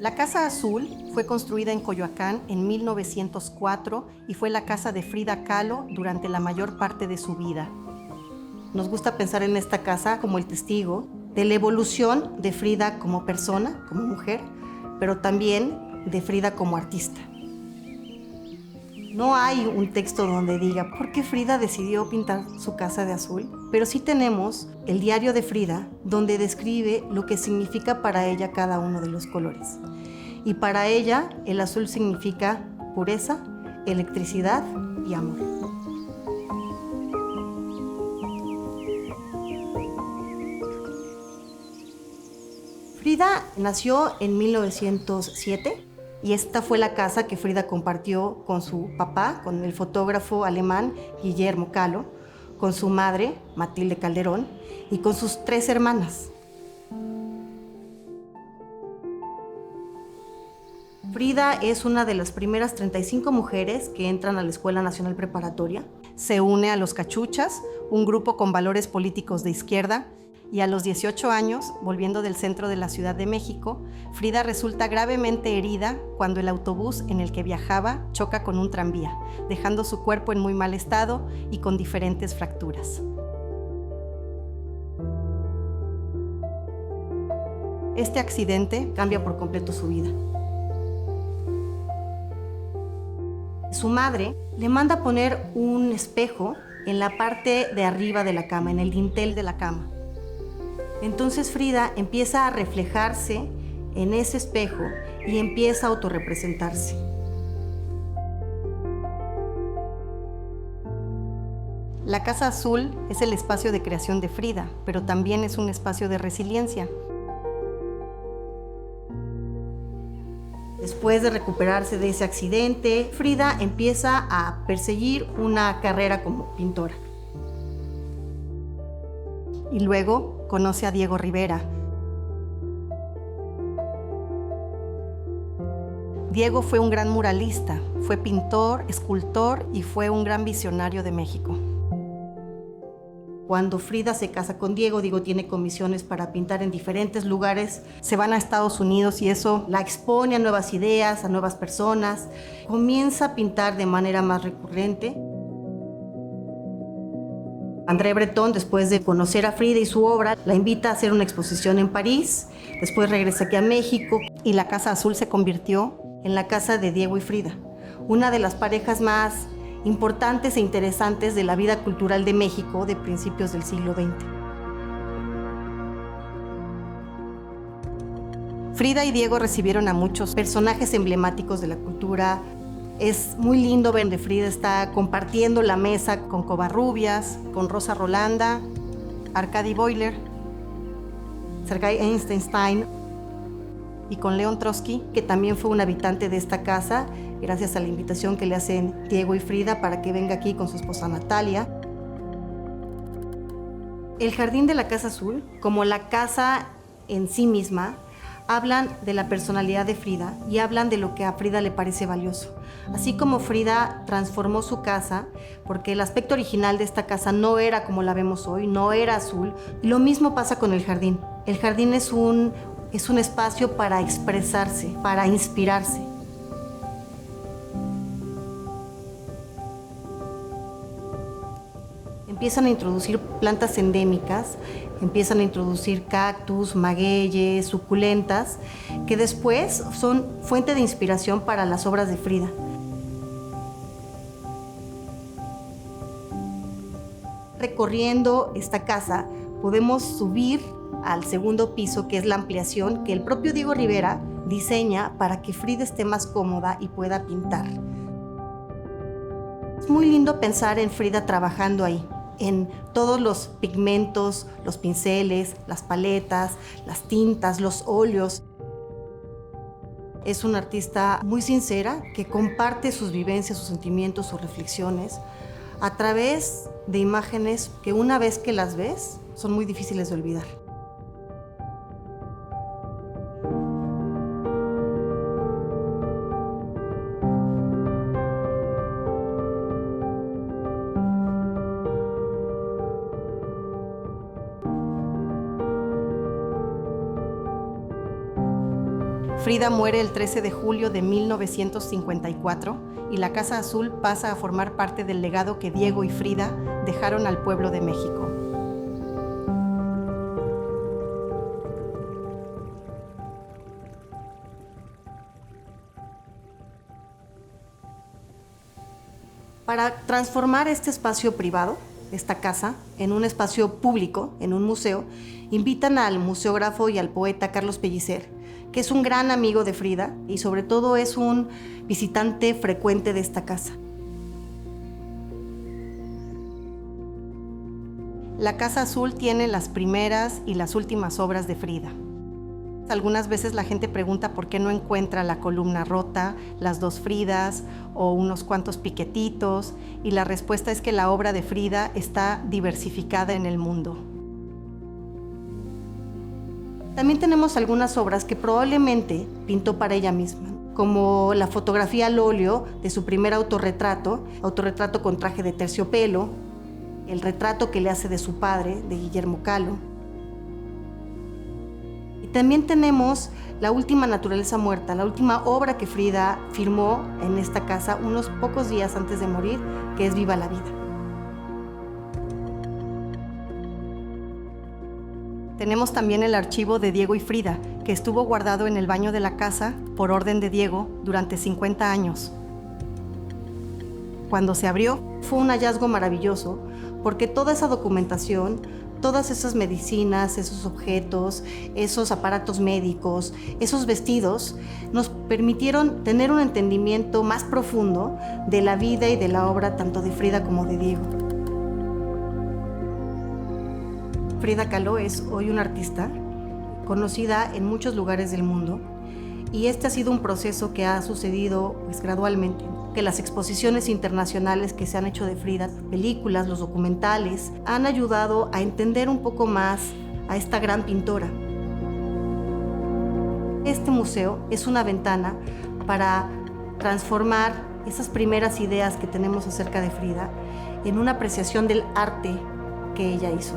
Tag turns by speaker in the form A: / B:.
A: La Casa Azul fue construida en Coyoacán en 1904 y fue la casa de Frida Kahlo durante la mayor parte de su vida. Nos gusta pensar en esta casa como el testigo de la evolución de Frida como persona, como mujer, pero también de Frida como artista. No hay un texto donde diga por qué Frida decidió pintar su casa de azul, pero sí tenemos el diario de Frida, donde describe lo que significa para ella cada uno de los colores. Y para ella, el azul significa pureza, electricidad y amor. Frida nació en 1907. Y esta fue la casa que Frida compartió con su papá, con el fotógrafo alemán Guillermo Kahlo, con su madre, Matilde Calderón, y con sus 3 hermanas. Frida es una de las primeras 35 mujeres que entran a la Escuela Nacional Preparatoria. Se une a los Cachuchas, un grupo con valores políticos de izquierda, y a los 18 años, volviendo del centro de la Ciudad de México, Frida resulta gravemente herida cuando el autobús en el que viajaba choca con un tranvía, dejando su cuerpo en muy mal estado y con diferentes fracturas. Este accidente cambia por completo su vida. Su madre le manda poner un espejo en la parte de arriba de la cama, en el dintel de la cama. Entonces Frida empieza a reflejarse en ese espejo y empieza a autorrepresentarse. La Casa Azul es el espacio de creación de Frida, pero también es un espacio de resiliencia. Después de recuperarse de ese accidente, Frida empieza a perseguir una carrera como pintora. Y luego conoce a Diego Rivera. Diego fue un gran muralista, fue pintor, escultor y fue un gran visionario de México. Cuando Frida se casa con Diego, Diego tiene comisiones para pintar en diferentes lugares. Se van a Estados Unidos y eso la expone a nuevas ideas, a nuevas personas. Comienza a pintar de manera más recurrente. André Breton, después de conocer a Frida y su obra, la invita a hacer una exposición en París. Después regresa aquí a México y la Casa Azul se convirtió en la casa de Diego y Frida, una de las parejas más importantes e interesantes de la vida cultural de México de principios del siglo XX. Frida y Diego recibieron a muchos personajes emblemáticos de la cultura. Es muy lindo ver que Frida está compartiendo la mesa con Covarrubias, con Rosa Rolanda, Arkady Boiler, Sergei Eisenstein y con León Trotsky, que también fue un habitante de esta casa, gracias a la invitación que le hacen Diego y Frida para que venga aquí con su esposa Natalia. El jardín de la Casa Azul, como la casa en sí misma, hablan de la personalidad de Frida y hablan de lo que a Frida le parece valioso. Así como Frida transformó su casa, porque el aspecto original de esta casa no era como la vemos hoy, no era azul, lo mismo pasa con el jardín. El jardín es un espacio para expresarse, para inspirarse. Empiezan a introducir plantas endémicas, empiezan a introducir cactus, magueyes, suculentas, que después son fuente de inspiración para las obras de Frida. Recorriendo esta casa, podemos subir al segundo piso, que es la ampliación que el propio Diego Rivera diseña para que Frida esté más cómoda y pueda pintar. Es muy lindo pensar en Frida trabajando ahí, en todos los pigmentos, los pinceles, las paletas, las tintas, los óleos. Es una artista muy sincera que comparte sus vivencias, sus sentimientos, sus reflexiones a través de imágenes que una vez que las ves son muy difíciles de olvidar. Frida muere el 13 de julio de 1954 y la Casa Azul pasa a formar parte del legado que Diego y Frida dejaron al pueblo de México. Para transformar este espacio privado, esta casa, en un espacio público, en un museo, invitan al museógrafo y al poeta Carlos Pellicer, que es un gran amigo de Frida y sobre todo es un visitante frecuente de esta casa. La Casa Azul tiene las primeras y las últimas obras de Frida. Algunas veces la gente pregunta por qué no encuentra la columna rota, las dos Fridas o unos cuantos piquetitos, y la respuesta es que la obra de Frida está diversificada en el mundo. También tenemos algunas obras que probablemente pintó para ella misma, como la fotografía al óleo de su primer autorretrato con traje de terciopelo, el retrato que le hace de su padre, de Guillermo Kahlo. También tenemos La última naturaleza muerta, la última obra que Frida firmó en esta casa unos pocos días antes de morir, que es Viva la vida. Tenemos también el archivo de Diego y Frida, que estuvo guardado en el baño de la casa por orden de Diego durante 50 años. Cuando se abrió, fue un hallazgo maravilloso, porque toda esa documentación, todas esas medicinas, esos objetos, esos aparatos médicos, esos vestidos, nos permitieron tener un entendimiento más profundo de la vida y de la obra tanto de Frida como de Diego. Frida Kahlo es hoy una artista conocida en muchos lugares del mundo y este ha sido un proceso que ha sucedido gradualmente. Que las exposiciones internacionales que se han hecho de Frida, películas, los documentales, han ayudado a entender un poco más a esta gran pintora. Este museo es una ventana para transformar esas primeras ideas que tenemos acerca de Frida en una apreciación del arte que ella hizo.